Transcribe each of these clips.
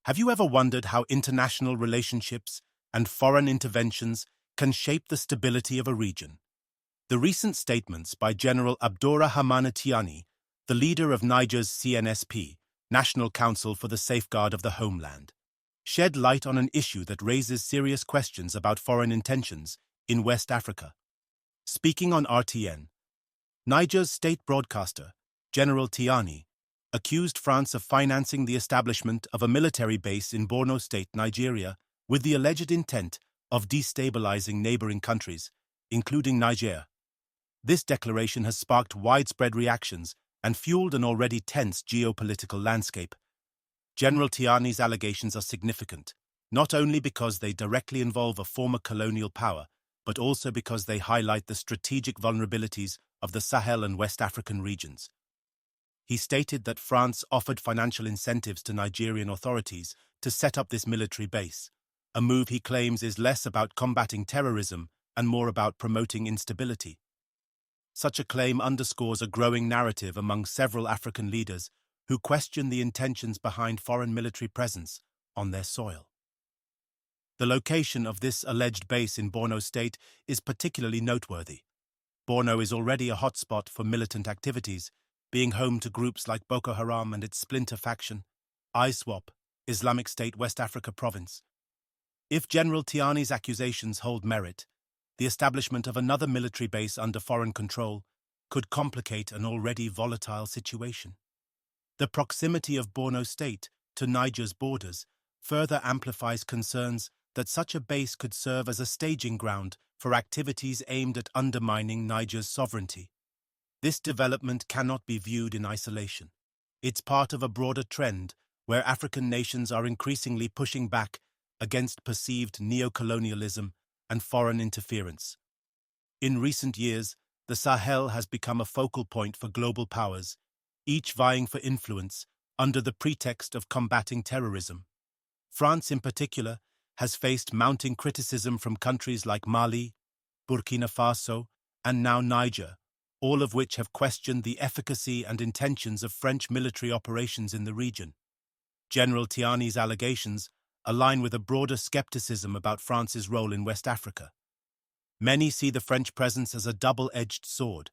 Have you ever wondered how international relationships and foreign interventions can shape the stability of a region? The recent statements by General Abdurrahman Tiani, the leader of Niger's CNSP, National Council for the Safeguard of the Homeland, shed light on an issue that raises serious questions about foreign intentions in West Africa. Speaking on RTN, Niger's state broadcaster, General Tiani, accused France of financing the establishment of a military base in Borno State, Nigeria, with the alleged intent of destabilizing neighboring countries, including Niger. This declaration has sparked widespread reactions and fueled an already tense geopolitical landscape. General Tiani's allegations are significant, not only because they directly involve a former colonial power, but also because they highlight the strategic vulnerabilities of the Sahel and West African regions. He stated that France offered financial incentives to Nigerian authorities to set up this military base, a move he claims is less about combating terrorism and more about promoting instability. Such a claim underscores a growing narrative among several African leaders who question the intentions behind foreign military presence on their soil. The location of this alleged base in Borno State is particularly noteworthy. Borno is already a hotspot for militant activities, being home to groups like Boko Haram and its splinter faction, ISWAP, Islamic State West Africa Province. If General Tiani's accusations hold merit, the establishment of another military base under foreign control could complicate an already volatile situation. The proximity of Borno State to Niger's borders further amplifies concerns that such a base could serve as a staging ground for activities aimed at undermining Niger's sovereignty. This development cannot be viewed in isolation. It's part of a broader trend where African nations are increasingly pushing back against perceived neocolonialism and foreign interference. In recent years, the Sahel has become a focal point for global powers, each vying for influence under the pretext of combating terrorism. France, in particular, has faced mounting criticism from countries like Mali, Burkina Faso, and now Niger, all of which have questioned the efficacy and intentions of French military operations in the region. General Tiani's allegations align with a broader skepticism about France's role in West Africa. Many see the French presence as a double-edged sword.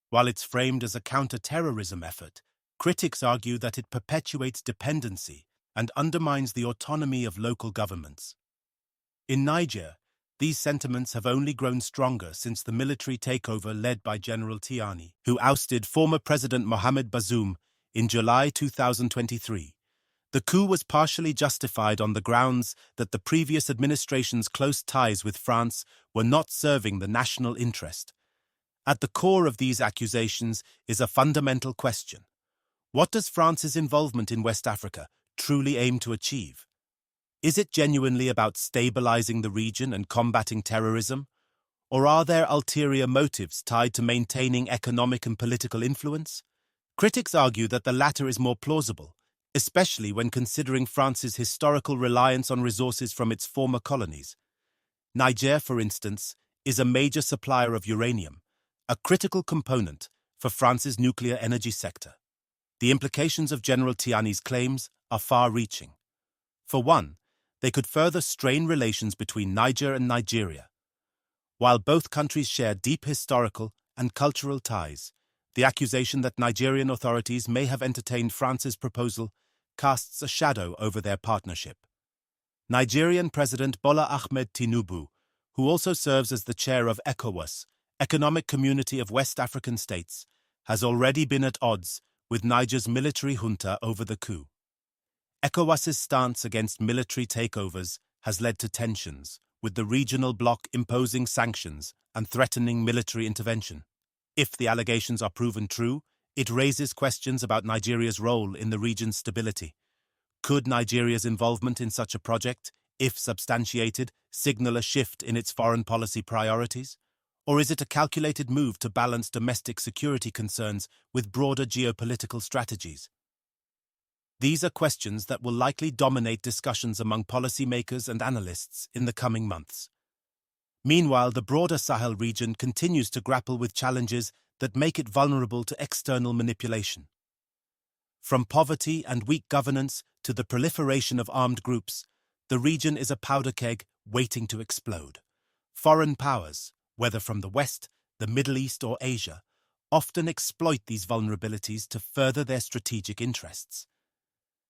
While it's framed as a counter-terrorism effort, critics argue that it perpetuates dependency and undermines the autonomy of local governments. In Niger, these sentiments have only grown stronger since the military takeover led by General Tiani, who ousted former President Mohamed Bazoum in July 2023. The coup was partially justified on the grounds that the previous administration's close ties with France were not serving the national interest. At the core of these accusations is a fundamental question. What does France's involvement in West Africa truly aim to achieve? Is it genuinely about stabilizing the region and combating terrorism? Or are there ulterior motives tied to maintaining economic and political influence? Critics argue that the latter is more plausible, especially when considering France's historical reliance on resources from its former colonies. Niger, for instance, is a major supplier of uranium, a critical component for France's nuclear energy sector. The implications of General Tiani's claims are far-reaching. For one, they could further strain relations between Niger and Nigeria. While both countries share deep historical and cultural ties, the accusation that Nigerian authorities may have entertained France's proposal casts a shadow over their partnership. Nigerian President Bola Ahmed Tinubu, who also serves as the chair of ECOWAS, Economic Community of West African States, has already been at odds with Niger's military junta over the coup. ECOWAS's stance against military takeovers has led to tensions, with the regional bloc imposing sanctions and threatening military intervention. If the allegations are proven true, it raises questions about Nigeria's role in the region's stability. Could Nigeria's involvement in such a project, if substantiated, signal a shift in its foreign policy priorities? Or is it a calculated move to balance domestic security concerns with broader geopolitical strategies? These are questions that will likely dominate discussions among policymakers and analysts in the coming months. Meanwhile, the broader Sahel region continues to grapple with challenges that make it vulnerable to external manipulation. From poverty and weak governance to the proliferation of armed groups, the region is a powder keg waiting to explode. Foreign powers, whether from the West, the Middle East, or Asia, often exploit these vulnerabilities to further their strategic interests.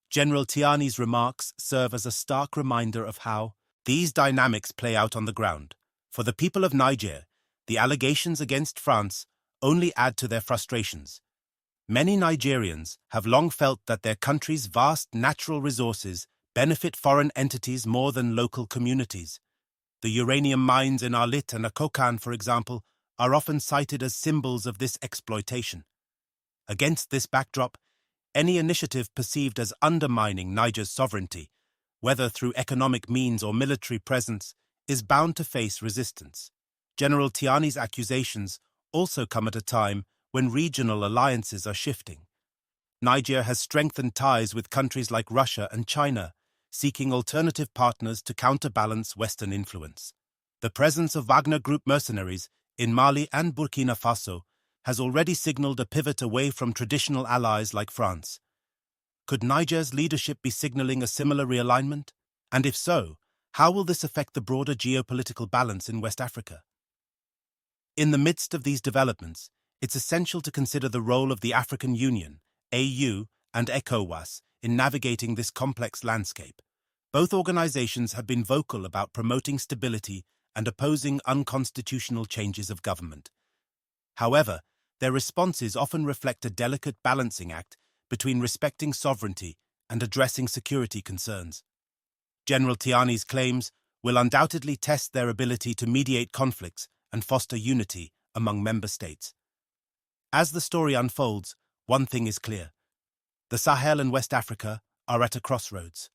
General Tiani's remarks serve as a stark reminder of how these dynamics play out on the ground. For the people of Niger, the allegations against France only add to their frustrations. Many Nigerians have long felt that their country's vast natural resources benefit foreign entities more than local communities. The uranium mines in Arlit and Akokan, for example, are often cited as symbols of this exploitation. Against this backdrop, any initiative perceived as undermining Niger's sovereignty, whether through economic means or military presence, is bound to face resistance. General Tiani's accusations also come at a time when regional alliances are shifting. Niger has strengthened ties with countries like Russia and China, seeking alternative partners to counterbalance Western influence. The presence of Wagner Group mercenaries in Mali and Burkina Faso has already signaled a pivot away from traditional allies like France. Could Niger's leadership be signaling a similar realignment? And if so, how will this affect the broader geopolitical balance in West Africa? In the midst of these developments, it's essential to consider the role of the African Union, AU, and ECOWAS in navigating this complex landscape. Both organizations have been vocal about promoting stability and opposing unconstitutional changes of government. However, their responses often reflect a delicate balancing act between respecting sovereignty and addressing security concerns. General Tiani's claims will undoubtedly test their ability to mediate conflicts and foster unity among member states. As the story unfolds, one thing is clear. The Sahel and West Africa are at a crossroads.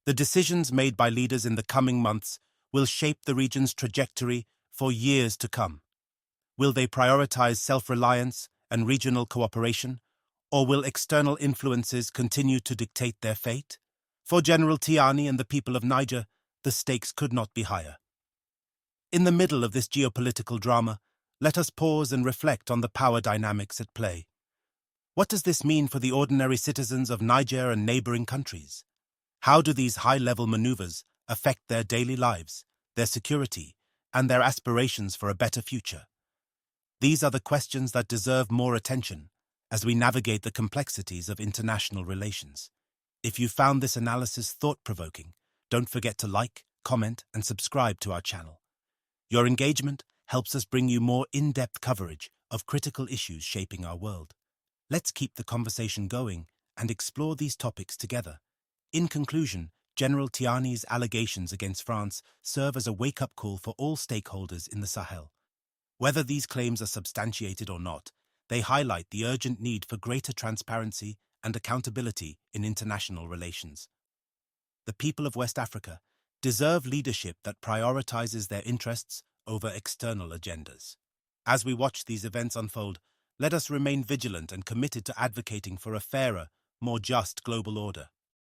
The decisions made by leaders in the coming months will shape the region's trajectory for years to come. Will they prioritize self-reliance and regional cooperation, or will external influences continue to dictate their fate? For General Tiani and the people of Niger, the stakes could not be higher. In the middle of this geopolitical drama, let us pause and reflect on the power dynamics at play. What does this mean for the ordinary citizens of Niger and neighboring countries? How do these high-level maneuvers affect their daily lives, their security, and their aspirations for a better future? These are the questions that deserve more attention as we navigate the complexities of international relations. If you found this analysis thought-provoking, don't forget to like, comment, and subscribe to our channel. Your engagement helps us bring you more in-depth coverage of critical issues shaping our world. Let's keep the conversation going and explore these topics together. In conclusion, General Tiani's allegations against France serve as a wake-up call for all stakeholders in the Sahel. Whether these claims are substantiated or not, they highlight the urgent need for greater transparency and accountability in international relations. The people of West Africa deserve leadership that prioritizes their interests over external agendas. As we watch these events unfold, let us remain vigilant and committed to advocating for a fairer, more just global order.